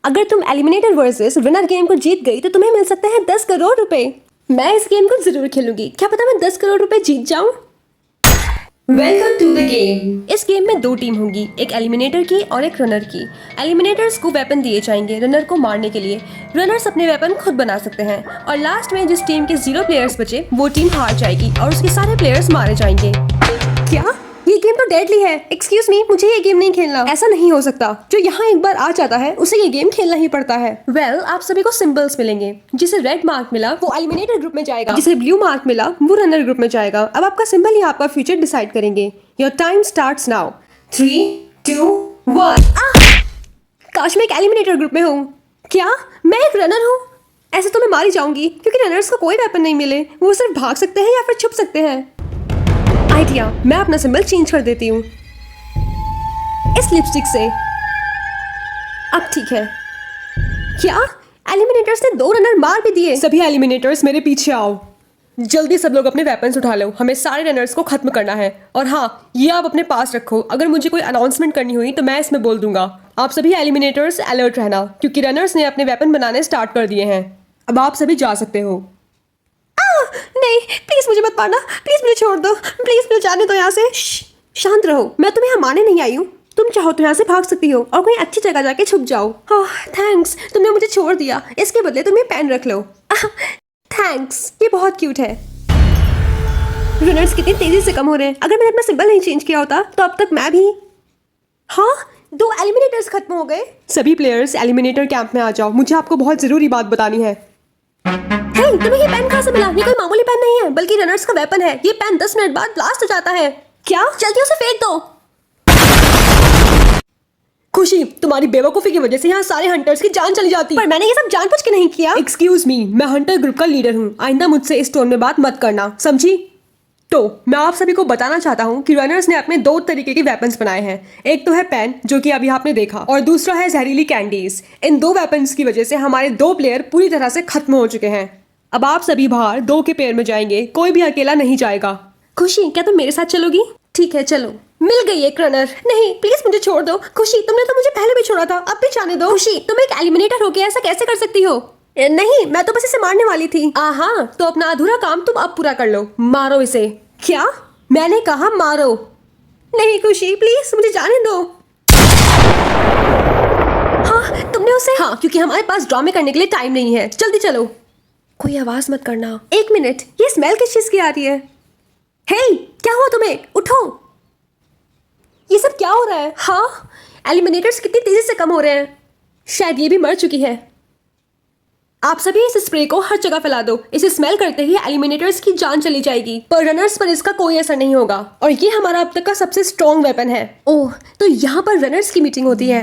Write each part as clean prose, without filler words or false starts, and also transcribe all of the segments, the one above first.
अगर तुम eliminator versus winner game को जीत गई तो तुम्हें मिल सकते हैं 10 करोड़ रुपए। मैं इस गेम को जरूर खेलूंगी, क्या पता मैं 10 करोड़ रुपए जीत जाऊं। Welcome to the game. इस गेम में 2 टीम होंगी, एक एलिमिनेटर की और एक रनर की। एलिमिनेटर्स को वेपन दिए जाएंगे रनर को मारने के लिए। रनर्स अपने वेपन खुद बना सकते हैं और लास्ट में जिस टीम के 0 प्लेयर्स बचे वो टीम हार जाएगी और उसके सारे प्लेयर्स मारे जाएंगे। क्या? ये गेम तो डेडली है। एक्सक्यूज मी, मुझे ये गेम नहीं खेलना। ऐसा नहीं हो सकता, जो यहाँ एक बार आ जाता है उसे ये गेम खेलना ही पड़ता है। वेल, आप सभी को सिंबल्स मिलेंगे। जिसे रेड मार्क मिला वो एलिमिनेटर ग्रुप में जाएगा, जिसे ब्लू मार्क मिला वो रनर ग्रुप में जाएगा। अब आपका सिंबल ही आपका फ्यूचर डिसाइड करेंगे। Your time starts now. 3, 2, 1। काश मैं एक एलिमिनेटर ग्रुप में हूँ। क्या मैं एक रनर हूँ? ऐसे तो मैं मारी जाऊंगी क्योंकि रनर्स को कोई वेपन नहीं मिले, वो सिर्फ भाग सकते हैं या फिर छुप सकते हैं। आइडिया, मैं अपना सिंबल चेंज कर देती हूँ इस लिपस्टिक से। अब ठीक है। क्या एलिमिनेटर्स ने 2 रनर मार भी दिए? सभी एलिमिनेटर्स मेरे पीछे आओ। जल्दी सब लोग अपने वेपन्स उठा लो, हमें सारे रनर्स को खत्म करना है। और हाँ, ये आप अपने पास रखो, अगर मुझे कोई अनाउंसमेंट करनी हुई तो मैं इसमें बोल दूंगा। आप सभी एलिमिनेटर्स अलर्ट रहना क्योंकि रनर्स ने अपने वेपन बनाने स्टार्ट कर दिए हैं। अब आप सभी जा सकते हो। नहीं, प्लीज मुझे मत मारना, प्लीज मुझे छोड़ दो, प्लीज मुझे जाने दो यहाँ से। शांत रहो, मैं तुम्हें यहाँ मारने नहीं आई हूँ। तुम चाहो तो यहाँ से भाग सकती हो और कोई अच्छी जगह जाके छुप जाओ। थैंक्स, तुमने मुझे छोड़ दिया। इसके बदले तुम ये पेन रख लो। थैंक्स, ये बहुत क्यूट है। रनर्स कितनी तेजी से कम हो रहे हैं। अगर मैंने अपना सिंबल नहीं चेंज किया होता तो अब तक मैं भी। हाँ, 2 एलिमिनेटर्स खत्म हो गए। सभी प्लेयर्स एलिमिनेटर कैंप में आ जाओ, मुझे आपको बहुत जरूरी बात बतानी है। तुम्हें ये पेन कहाँ से मिला? ये कोई मामूली पेन नहीं है बल्कि रनर्स का वेपन है। ये पेन 10 मिनट बाद ब्लास्ट हो जाता है। क्या? जल्दी उसे फेंक दो। खुशी, तुम्हारी बेवकूफी की वजह से यहाँ सारे हंटर्स की जान चली जाती। पर मैंने ये सब जानबूझ के नहीं किया। एक्सक्यूज मी, मैं हंटर ग्रुप का लीडर हूँ। आइंदा मुझसे इस टोन में बात मत करना, समझी? तो मैं आप सभी को बताना चाहता हूँ कि रनर्स ने अपने 2 तरीके के वेपन्स बनाए हैं। एक तो है पेन, जो कि अभी आपने देखा, और दूसरा है जहरीली कैंडीज। इन 2 वेपन्स की वजह से हमारे 2 प्लेयर पूरी तरह से खत्म हो चुके हैं। अब आप सभी बाहर 2 के पेयर में जाएंगे, कोई भी अकेला नहीं जाएगा। खुशी, क्या तुम मेरे साथ चलोगी? ठीक है, चलो। मिल गई एक रनर। नहीं, प्लीज मुझे छोड़ दो। खुशी, तुमने तो मुझे पहले भी छोड़ा था, अब भी जाने दो। खुशी, तुम एक एलिमिनेटर हो के ऐसा कैसे कर सकती हो? नहीं, मैं तो बस इसे मारने वाली थी। हाँ, तो अपना अधूरा काम तुम अब पूरा कर लो। मारो इसे। क्या? मैंने कहा मारो। नहीं खुशी, प्लीज मुझे जाने दो। हाँ, तुमने उसे। हाँ, क्योंकि हमारे पास ड्रामे करने के लिए टाइम नहीं है। जल्दी चलो। कोई आवाज मत करना। 1 मिनट, ये स्मेल किस चीज की आ रही है? हे, क्या हुआ तुम्हें? उठो। ये सब क्या हो रहा है? हाँ, एलिमिनेटर्स कितनी तेजी से कम हो रहे हैं। शायद ये भी मर चुकी है। आप सभी इस स्प्रे को हर जगह फैला दो। इसे स्मेल करते ही एलिमिनेटर्स की जान चली जाएगी, पर रनर्स पर इसका कोई असर नहीं होगा। और ये हमारा अब तक का सबसे स्ट्रॉन्ग वेपन है। ओह, तो यहाँ पर रनर्स की मीटिंग होती है।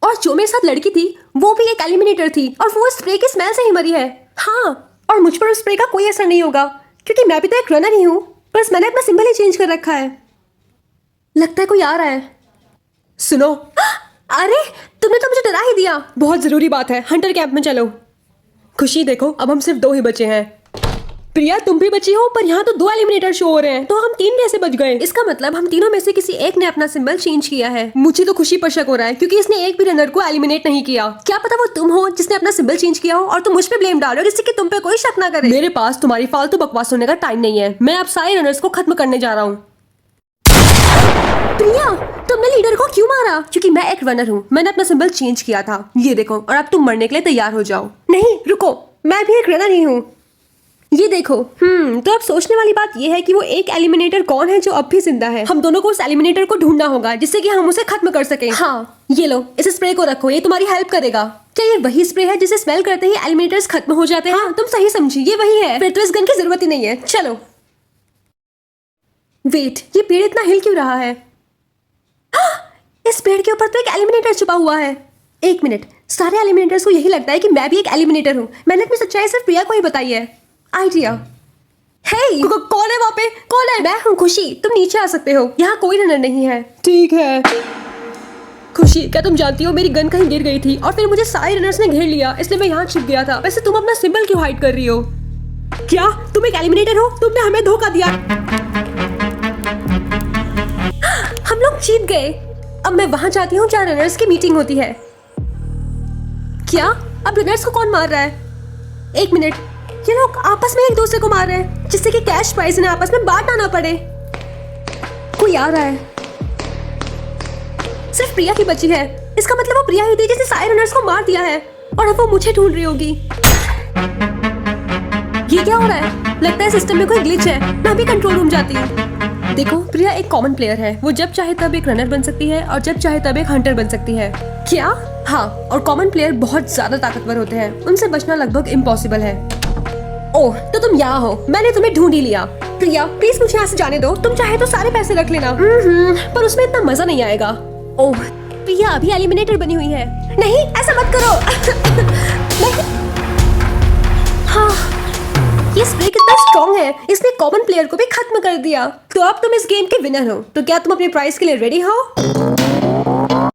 और जो मेरे साथ लड़की थी वो भी एक एलिमिनेटर थी और वो स्प्रे की स्मेल से ही मरी है। हाँ, और मुझ पर उस स्प्रे का कोई असर नहीं होगा क्योंकि मैं भी तो एक रनर ही हूँ। बस मैंने अपना सिंबल ही चेंज कर रखा है। लगता है कोई आ रहा है। सुनो। अरे, तुमने तो मुझे डरा ही दिया। बहुत जरूरी बात है, हंटर कैंप में चलो। खुशी, देखो अब हम सिर्फ 2 ही बचे हैं। प्रिया, तुम भी बची हो, पर यहाँ तो 2 एलिमिनेटर शो हो रहे हैं, तो हम 3 कैसे बच गए? इसका मतलब हम तीनों में से किसी एक ने अपना सिंबल चेंज किया है। मुझे तो खुशी पर शक हो रहा है क्योंकि इसने एक भी रनर को एलिमिनेट नहीं किया। क्या पता वो तुम हो जिसने अपना सिंबल चेंज किया हो और तुम मुझ पे ब्लेम डाल रहे हो जिससे कि तुम पे कोई शक ना करे। मेरे पास तुम्हारी फालतू बकवास सुनने का टाइम नहीं है। मैं अब सारे रनर्स को खत्म करने जा रहा हूँ। प्रिया, तुमने लीडर को क्यों मारा? क्योंकि मैं एक रनर हूँ, मैंने अपना सिंबल चेंज किया था। ये देखो, और अब तुम मरने के लिए तैयार हो जाओ। नहीं, रुको, मैं भी एक रनर ही हूँ। ये देखो। तो अब सोचने वाली बात ये है कि वो एक एलिमिनेटर कौन है जो अब भी जिंदा है। हम दोनों को उस एलिमिनेटर को ढूंढना होगा जिससे कि हम उसे खत्म कर सकें। हाँ, ये लो, इस स्प्रे को रखो, ये तुम्हारी हेल्प करेगा। क्या ये वही स्प्रे है जिसे स्मेल करते ही एलिमिनेटर्स खत्म हो जाते हैं? हाँ, तुम सही समझी, ये वही है। फिर तो इस गन की जरूरत ही नहीं है। चलो। वेट, ये पेड़ इतना हिल क्यों रहा है? इस पेड़ के ऊपर तो एक एलिमिनेटर छुपा हुआ है। 1 मिनट, सारे एलिमिनेटर्स को यही लगता है कि मैं भी एक एलिमिनेटर हूँ। मैंने अपनी सच्चाई सिर्फ प्रिया को ही बताई है। आइडिया। हे, कौन है वहाँ पे? कौन है? मैं हूँ खुशी, तुम नीचे आ सकते हो। यहाँ कोई रनर नहीं है। ठीक है। खुशी, क्या तुम जानती हो मेरी गन कहीं गिर गई थी और फिर मुझे सारे रनर्स ने घेर लिया, इसलिए मैं यहाँ छिप गया था। वैसे तुम अपना सिंबल क्यों हाइड कर रही हो? क्या तुम एक एलिमिनेटर हो? तुमने हमें धोखा दिया। हम लोग जीत गए। अब मैं वहां जाती हूँ जहाँ रनर्स की मीटिंग होती है। क्या? अब रनर्स को कौन मार रहा है? एक मिनट, ये लोग आपस में एक दूसरे को मार रहे हैं जिससे कि कैश प्राइज इन्हें आपस में बांटना ना पड़े। कोई आ रहा है। सिर्फ प्रिया ही बची है। इसका मतलब वो प्रिया ही थी जिसने सारे रनर्स को मार दिया है और अब वो मुझे ढूंढ रही होगी। ये क्या हो रहा है? लगता है सिस्टम में कोई ग्लिच है। मैं अभी कंट्रोल रूम जाती हूँ। देखो, प्रिया एक कॉमन प्लेयर है। वो जब चाहे तब एक रनर बन सकती है और जब चाहे तब एक हंटर बन सकती है। क्या? हाँ, और कॉमन प्लेयर बहुत ज्यादा ताकतवर होते हैं। उनसे बचना लगभग इम्पॉसिबल है। ओह, तो तुम यहाँ हो। मैंने तुम्हें ढूंढ ही लिया। प्रिया, प्लीज मुझे यहाँ से जाने दो। तुम चाहे तो सारे पैसे रख लेना। पर उसमें इतना मजा नहीं आएगा। ओह, प्रिया अभी एलिमिनेटर बनी हुई है। नहीं, ऐसा मत करो। नहीं। हाँ, ये स्प्रे कितना स्ट्रॉन्ग है। इसने कॉमन प्लेयर को भी खत्म कर दिया। तो अब तुम इस गेम के विनर हो। तो क्या तुम अपने प्राइज के लिए रेडी हो?